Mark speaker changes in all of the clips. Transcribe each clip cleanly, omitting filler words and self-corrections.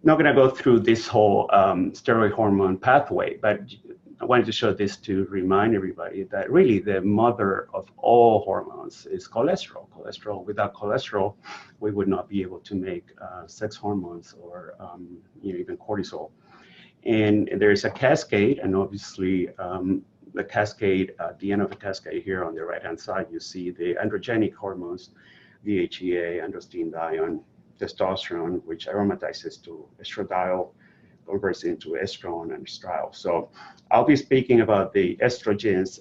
Speaker 1: not going to go through this whole steroid hormone pathway, but I wanted to show this to remind everybody that really the mother of all hormones is cholesterol. Without cholesterol, we would not be able to make sex hormones or even cortisol. And there's a cascade, and obviously the cascade, at the end of the cascade here on the right-hand side, you see the androgenic hormones, DHTA, androstenedione, testosterone, which aromatizes to estradiol, converts into estrone and estradiol. So I'll be speaking about the estrogens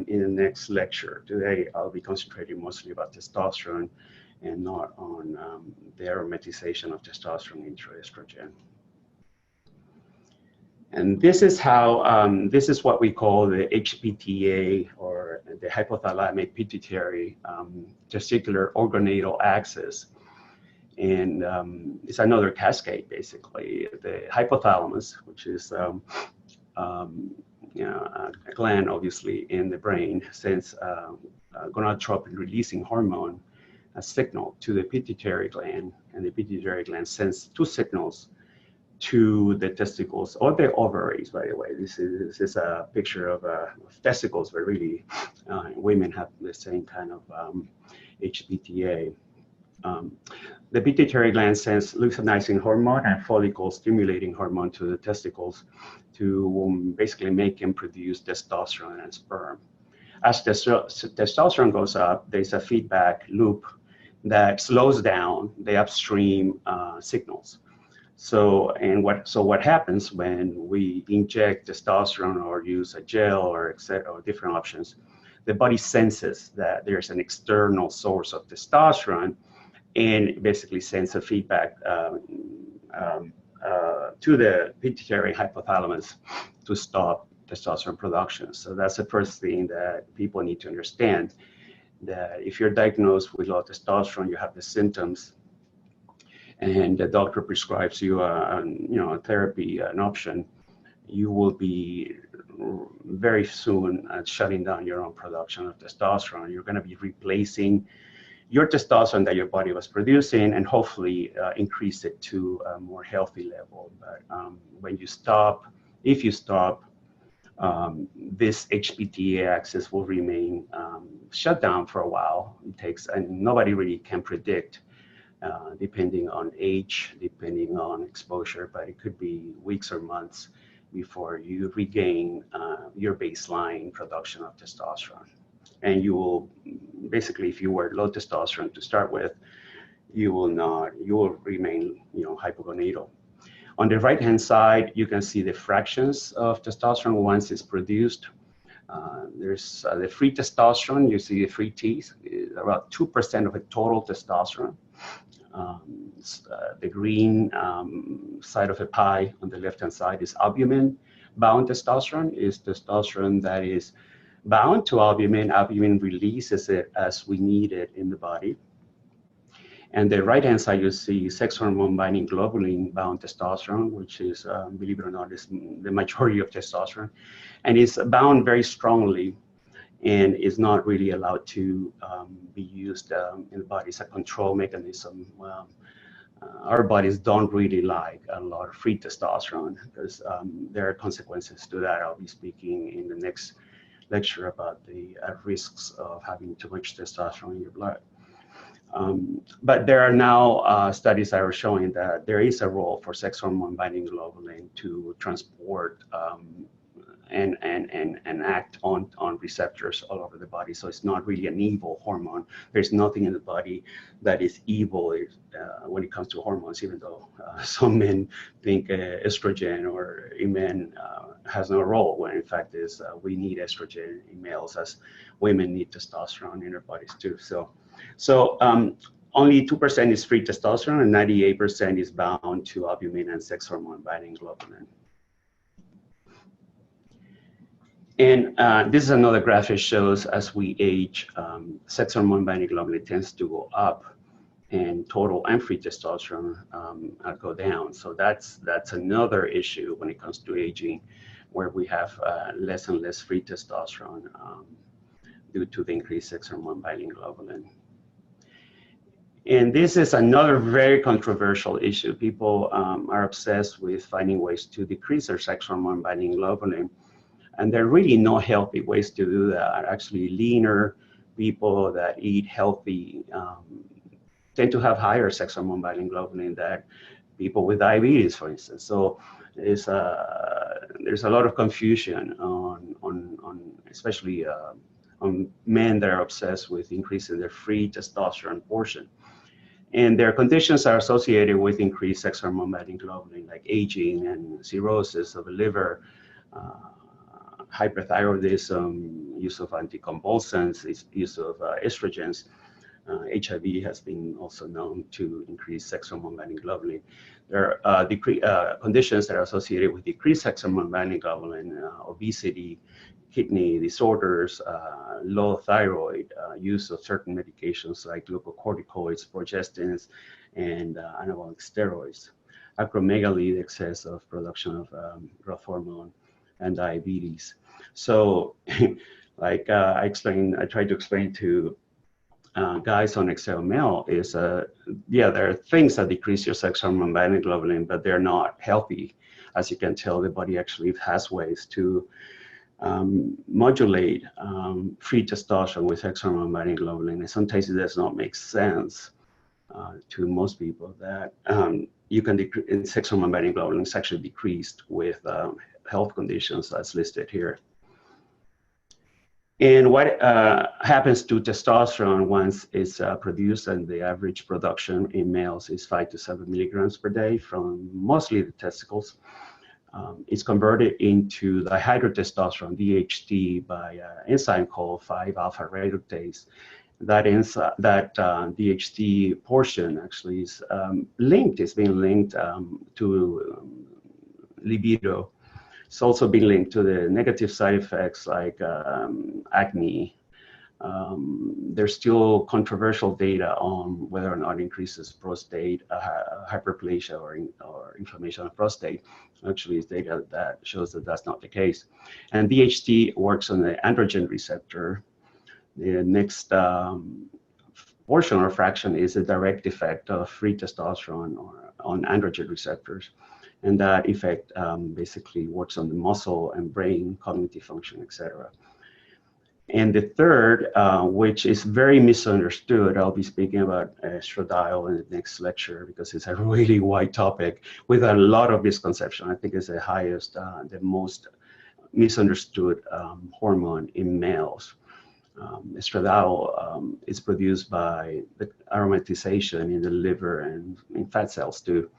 Speaker 1: in the next lecture. Today, I'll be concentrating mostly about testosterone and not on the aromatization of testosterone into estrogen. And this is how, this is what we call the HPTA, or the hypothalamic-pituitary-testicular organoidal axis. And it's another cascade, basically. The hypothalamus, which is a gland, obviously, in the brain, sends gonadotropin-releasing hormone, a signal to the pituitary gland, and the pituitary gland sends two signals to the testicles or the ovaries, by the way. This is a picture of testicles, but really women have the same kind of HPTA. The pituitary gland sends luteinizing hormone and follicle-stimulating hormone to the testicles to basically make them produce testosterone and sperm. As testosterone goes up, there's a feedback loop that slows down the upstream signals. So what happens when we inject testosterone or use a gel or different options, the body senses that there's an external source of testosterone, and basically sends a feedback to the pituitary hypothalamus to stop testosterone production. So that's the first thing that people need to understand, that if you're diagnosed with low testosterone, you have the symptoms, and the doctor prescribes you a therapy, an option, you will be very soon shutting down your own production of testosterone. You're going to be replacing your testosterone that your body was producing, and hopefully increase it to a more healthy level. But when you stop, if you stop, this HPTA axis will remain shut down for a while. It takes, and nobody really can predict, depending on age, depending on exposure, but it could be weeks or months before you regain your baseline production of testosterone. And you will, basically, if you were low testosterone to start with, you will remain, hypogonadal. On the right-hand side, you can see the fractions of testosterone once it's produced. There's the free testosterone, you see the free T's, about 2% of the total testosterone. The green side of the pie on the left-hand side is albumin-bound testosterone, is testosterone that is bound to albumin. Albumin releases it as we need it in the body. And the right-hand side, you see sex hormone-binding globulin-bound testosterone, which is, believe it or not, is the majority of testosterone. And it's bound very strongly and is not really allowed to be used in the body. It's a control mechanism. Our bodies don't really like a lot of free testosterone because there are consequences to that. I'll be speaking in the next lecture about the risks of having too much testosterone in your blood. But there are now studies that are showing that there is a role for sex hormone binding globulin to transport and act on receptors all over the body. So it's not really an evil hormone. There's nothing in the body that is evil when it comes to hormones, even though some men think estrogen or in men has no role, when in fact is we need estrogen in males as women need testosterone in their bodies too. So only 2% is free testosterone and 98% is bound to albumin and sex hormone binding globulin. And this is another graph that shows as we age, sex hormone binding globulin tends to go up and total and free testosterone go down. So that's another issue when it comes to aging, where we have less and less free testosterone due to the increased sex hormone binding globulin. And this is another very controversial issue. People are obsessed with finding ways to decrease their sex hormone binding globulin. And there are really no healthy ways to do that. Actually, leaner people that eat healthy tend to have higher sex hormone binding globulin than people with diabetes, for instance. So there's a lot of confusion on especially on men that are obsessed with increasing their free testosterone portion. And their conditions are associated with increased sex hormone binding globulin, like aging and cirrhosis of the liver, hyperthyroidism, use of anticonvulsants, use of estrogens. HIV has been also known to increase sex hormone binding globulin. There are conditions that are associated with decreased sex hormone binding globulin, obesity, kidney disorders, low thyroid, use of certain medications like glucocorticoids, progestins, and anabolic steroids, acromegaly, the excess of production of growth hormone, and diabetes. So, like I tried to explain to guys on XLML is, yeah, there are things that decrease your sex hormone binding globulin, but they're not healthy. As you can tell, the body actually has ways to modulate free testosterone with sex hormone binding globulin. And sometimes it does not make sense to most people that you can decrease sex hormone binding globulin is actually decreased with health conditions as listed here. And what happens to testosterone once it's produced, and the average production in males is 5 to 7 milligrams per day from mostly the testicles. It's converted into dihydrotestosterone, DHT, by an enzyme called 5-alpha reductase. That DHT portion actually is being linked to libido. It's also been linked to the negative side effects like acne. There's still controversial data on whether or not it increases prostate hyperplasia or inflammation of prostate. Actually, it's data that shows that that's not the case. And DHT works on the androgen receptor. The next portion or fraction is a direct effect of free testosterone or on androgen receptors. And that effect basically works on the muscle and brain, cognitive function, etc. And the third, which is very misunderstood, I'll be speaking about estradiol in the next lecture because it's a really wide topic with a lot of misconception. I think it's the highest, the most misunderstood hormone in males. Estradiol is produced by the aromatization in the liver and in fat cells too.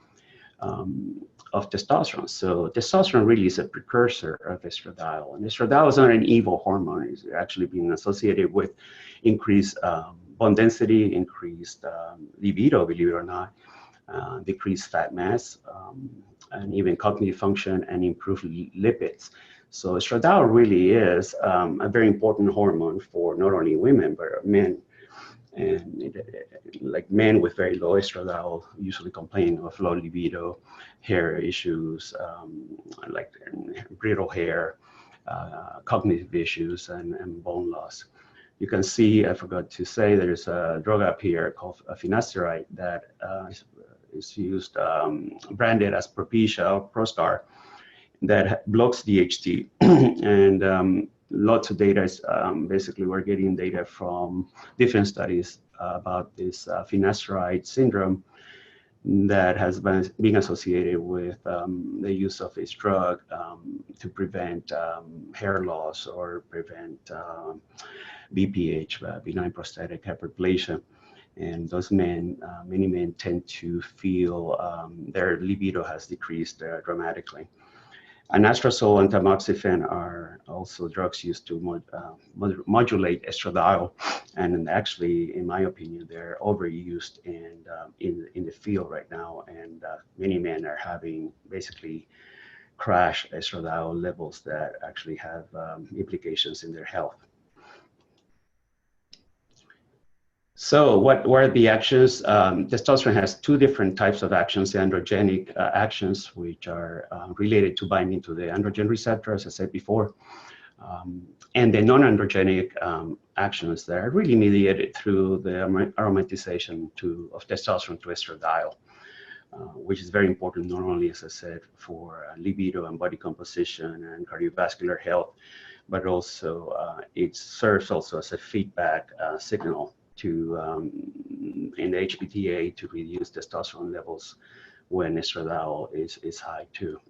Speaker 1: Of testosterone. So testosterone really is a precursor of estradiol. And estradiol is not an evil hormone. It's actually being associated with increased bone density, increased libido, believe it or not, decreased fat mass, and even cognitive function and improved lipids. So estradiol really is a very important hormone for not only women, but men. And like men with very low estradiol usually complain of low libido, hair issues, like brittle hair, cognitive issues, and bone loss. You can see, I forgot to say, there's a drug up here called finasteride that is used, branded as Propecia or Prostar, that blocks DHT. And lots of data is basically we're getting data from different studies about this finasteride syndrome that has been associated with the use of this drug to prevent hair loss or prevent BPH, benign prostatic hyperplasia. And those men, many men tend to feel their libido has decreased dramatically. Anastrozole and tamoxifen are also drugs used to modulate estradiol, and actually, in my opinion, they're overused in the field right now, and many men are having basically crash estradiol levels that actually have implications in their health. So what are the actions? Testosterone has two different types of actions, the androgenic actions, which are related to binding to the androgen receptor, as I said before. And the non-androgenic actions that are really mediated through the aromatization of testosterone to estradiol, which is very important not only, as I said, for libido and body composition and cardiovascular health, but also it serves also as a feedback signal to in the HPTA to reduce testosterone levels when estradiol is high too.